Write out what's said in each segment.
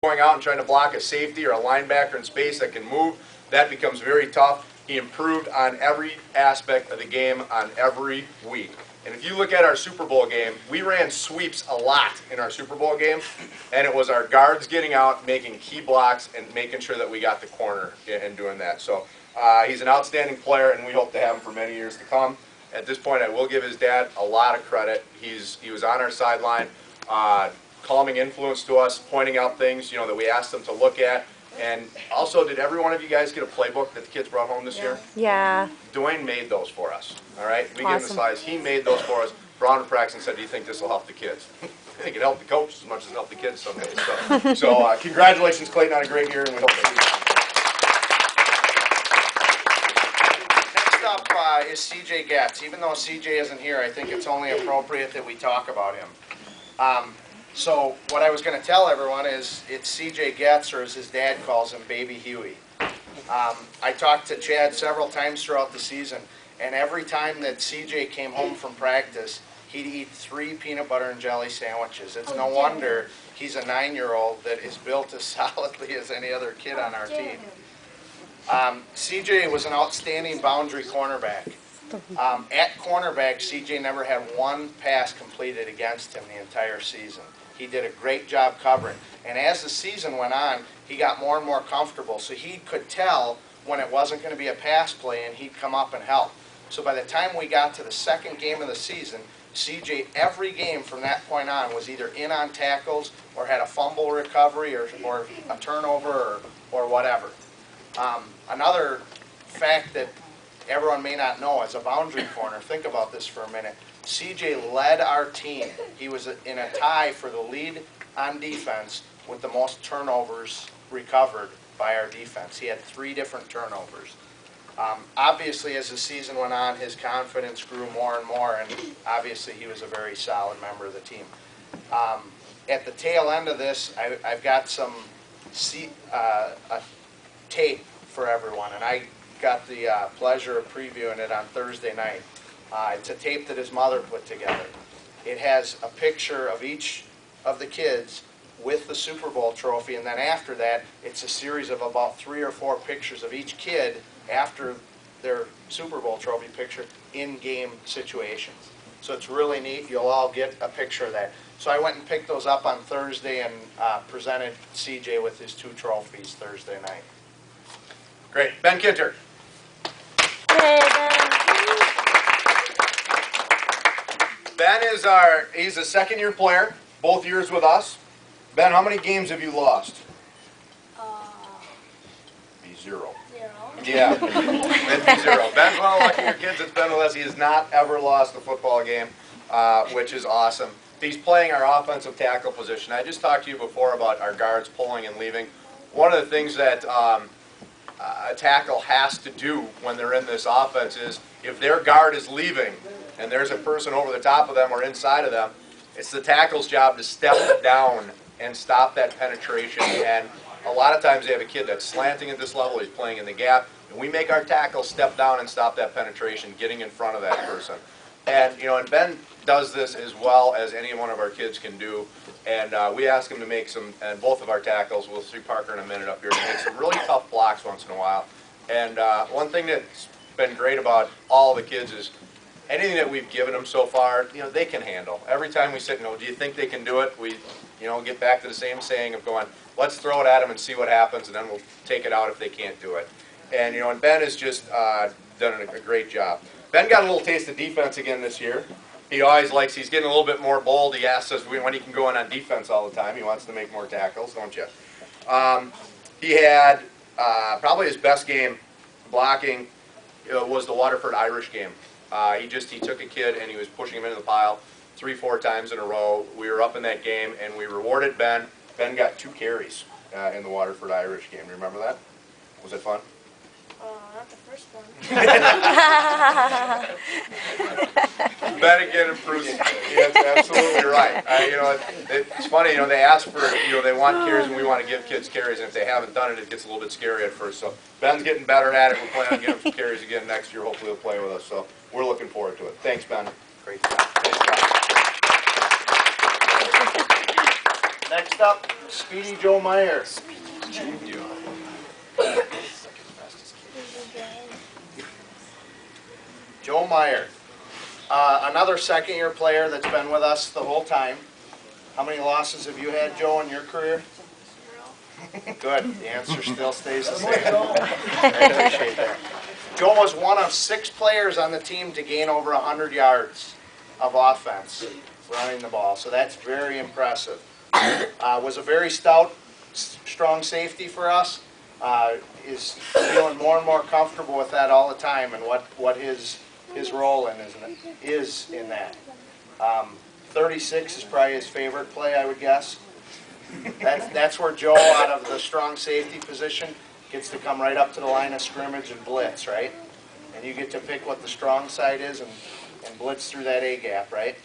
going out and trying to block a safety or a linebacker in space that can move, that becomes very tough. He improved on every aspect of the game on every week. And if you look at our Super Bowl game, we ran sweeps a lot in our Super Bowl game, and it was our guards getting out, making key blocks, and making sure that we got the corner and doing that. So he's an outstanding player, and we hope to have him for many years to come. At this point, I will give his dad a lot of credit. He was on our sideline, calming influence to us, pointing out things that we asked him to look at. And also, did every one of you guys get a playbook that the kids brought home this year? Yeah. Dwayne made those for us, all right? We gave him the slides. He made those for us. Brown and Braxton said, do you think this will help the kids? I think it helped the coach as much as it helped the kids some days. So congratulations, Clayton, on a great year, and we hope that Next up is CJ Getz. Even though CJ isn't here, I think it's only appropriate that we talk about him. So what I was going to tell everyone is it's CJ Getz, or as his dad calls him, Baby Huey. I talked to Chad several times throughout the season, and every time that CJ came home from practice, he'd eat 3 peanut butter and jelly sandwiches. It's no wonder he's a 9-year-old that is built as solidly as any other kid on our team. CJ was an outstanding boundary cornerback. At cornerback, CJ never had one pass completed against him the entire season. He did a great job covering. And as the season went on, he got more and more comfortable. So he could tell when it wasn't going to be a pass play, and he'd come up and help. So by the time we got to the second game of the season, CJ, every game from that point on, was either in on tackles or had a fumble recovery or a turnover or whatever. Another fact that everyone may not know, as a boundary corner, think about this for a minute. CJ led our team. He was in a tie for the lead on defense with the most turnovers recovered by our defense. He had 3 different turnovers. Obviously, as the season went on, his confidence grew more and more, and obviously he was a very solid member of the team. At the tail end of this, I've got some a tape for everyone, and I got the pleasure of previewing it on Thursday night. It's a tape that his mother put together. It has a picture of each of the kids with the Super Bowl trophy, and then after that, it's a series of about 3 or 4 pictures of each kid after their Super Bowl trophy picture in game situations. So it's really neat. You'll all get a picture of that. So I went and picked those up on Thursday and presented CJ with his 2 trophies Thursday night. Great. Ben Kinter. Ben is he's a second-year player, both years with us. Ben, how many games have you lost? Be 0. 0. Yeah, it'd be 0. Ben's one of the luckier kids that's been with us. He has not ever lost a football game, which is awesome. He's playing our offensive tackle position. I just talked to you before about our guards pulling and leaving. One of the things that a tackle has to do when they're in this offense is, if their guard is leaving and there's a person over the top of them or inside of them, it's the tackle's job to step down and stop that penetration. And a lot of times they have a kid that's slanting at this level, he's playing in the gap, and we make our tackle step down and stop that penetration, getting in front of that person. And and Ben does this as well as any one of our kids can do. And we ask him to make some, and both of our tackles, we'll see Parker in a minute up here, to make some really tough blocks once in a while. And one thing that's been great about all the kids is anything that we've given them so far, they can handle. Every time we sit and go, do you think they can do it? We, get back to the same saying of going, let's throw it at them and see what happens, and then we'll take it out if they can't do it. And, and Ben has just done a great job. Ben got a little taste of defense again this year. He always he's getting a little bit more bold. He asks us when he can go in on defense all the time. He wants to make more tackles, don't you? He had probably his best game blocking was the Waterford Irish game. He took a kid and he was pushing him into the pile 3-4 times in a row. We were up in that game and we rewarded Ben. Ben got 2 carries in the Waterford Irish game. Remember that? Was it fun? Not the first one. Ben again improves. That's absolutely right. It's funny. They ask for, they want carries, and we want to give kids carries. And if they haven't done it, it gets a little bit scary at first. So Ben's getting better at it. We're planning on giving him some carries again next year. Hopefully, he'll play with us. So we're looking forward to it. Thanks, Ben. Great job. Great job. Next up, Speedy Joe Meyer. Joe Meyer, another second-year player that's been with us the whole time. How many losses have you had, Joe, in your career? Good. The answer still stays the same. I appreciate that. Joe was one of 6 players on the team to gain over 100 yards of offense running the ball, so that's very impressive. Was a very stout, strong safety for us. Is feeling more and more comfortable with that all the time, and what his role is in that. 36 is probably his favorite play, I would guess. That's where Joe, out of the strong safety position, gets to come right up to the line of scrimmage and blitz, right? And you get to pick what the strong side is and blitz through that A gap, right?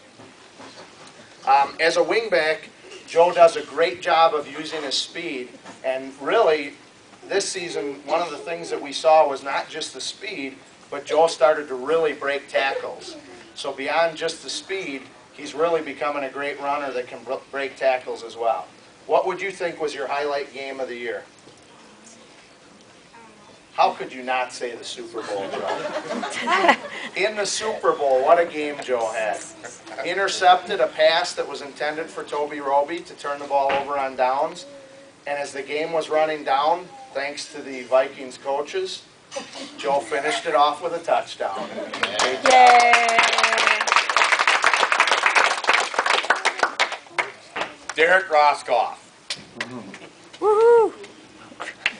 As a wingback, Joe does a great job of using his speed, and really, this season, one of the things that we saw was not just the speed, but Joe started to really break tackles. So beyond just the speed, he's really becoming a great runner that can break tackles as well. What would you think was your highlight game of the year? How could you not say the Super Bowl, Joe? In the Super Bowl, what a game Joe had. Intercepted a pass that was intended for Toby Roby to turn the ball over on downs. And as the game was running down, thanks to the Vikings coaches, Joe finished it off with a touchdown. Derek Roscoff. Woohoo!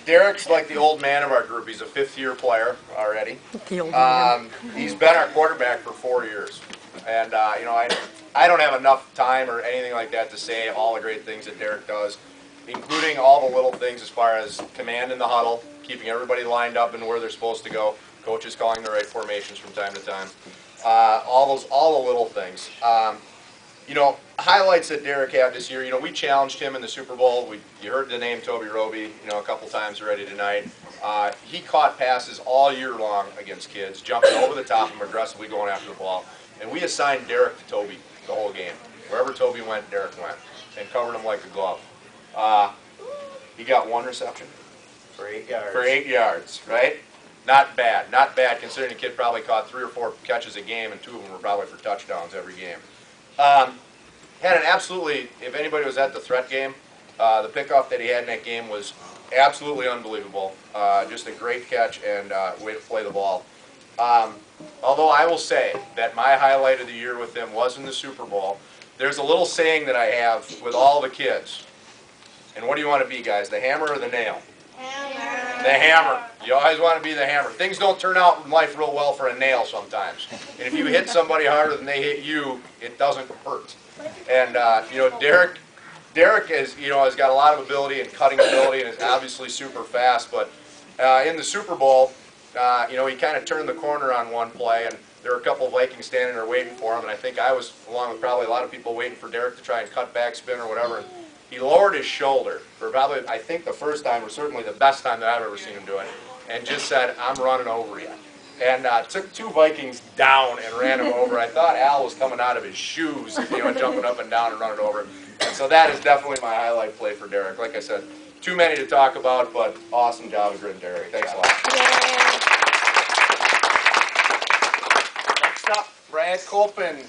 Derek's like the old man of our group. He's a 5th-year player already. The old man. He's been our quarterback for 4 years. And, I don't have enough time or anything like that to say all the great things that Derek does, including all the little things as far as command in the huddle, keeping everybody lined up and where they're supposed to go, coaches calling the right formations from time to time, all the little things. Highlights that Derek had this year, we challenged him in the Super Bowl. You heard the name Toby Roby, a couple times already tonight. He caught passes all year long against kids, jumping over the top of them, aggressively going after the ball. And we assigned Derek to Toby the whole game. Wherever Toby went, Derek went, and covered him like a glove. He got 1 reception. For 8 yards. For 8 yards, right? Not bad. Not bad, considering the kid probably caught 3 or 4 catches a game, and 2 of them were probably for touchdowns every game. Had an absolutely, if anybody was at the threat game, the pickoff that he had in that game was absolutely unbelievable. Just a great catch and way to play the ball. Although I will say that my highlight of the year with him was in the Super Bowl. There's a little saying that I have with all the kids. And what do you want to be, guys, the hammer or the nail? Hammer. The hammer. You always want to be the hammer. Things don't turn out in life real well for a nail sometimes. And if you hit somebody harder than they hit you, it doesn't hurt. And, Derek is, has got a lot of ability and cutting ability and is obviously super fast. But in the Super Bowl, he kind of turned the corner on one play, and there were a couple of Vikings standing there waiting for him. And I think I was, along with probably a lot of people, waiting for Derek to try and cut back spin or whatever. And he lowered his shoulder for probably, I think, the first time, or certainly the best time that I've ever seen him do it, and just said, "I'm running over you." And took 2 Vikings down and ran him over. I thought Al was coming out of his shoes, jumping up and down and running over. And so that is definitely my highlight play for Derek. Like I said, too many to talk about, but awesome job of gritting, Derek. Thanks a lot. Next up, Brad Colpin,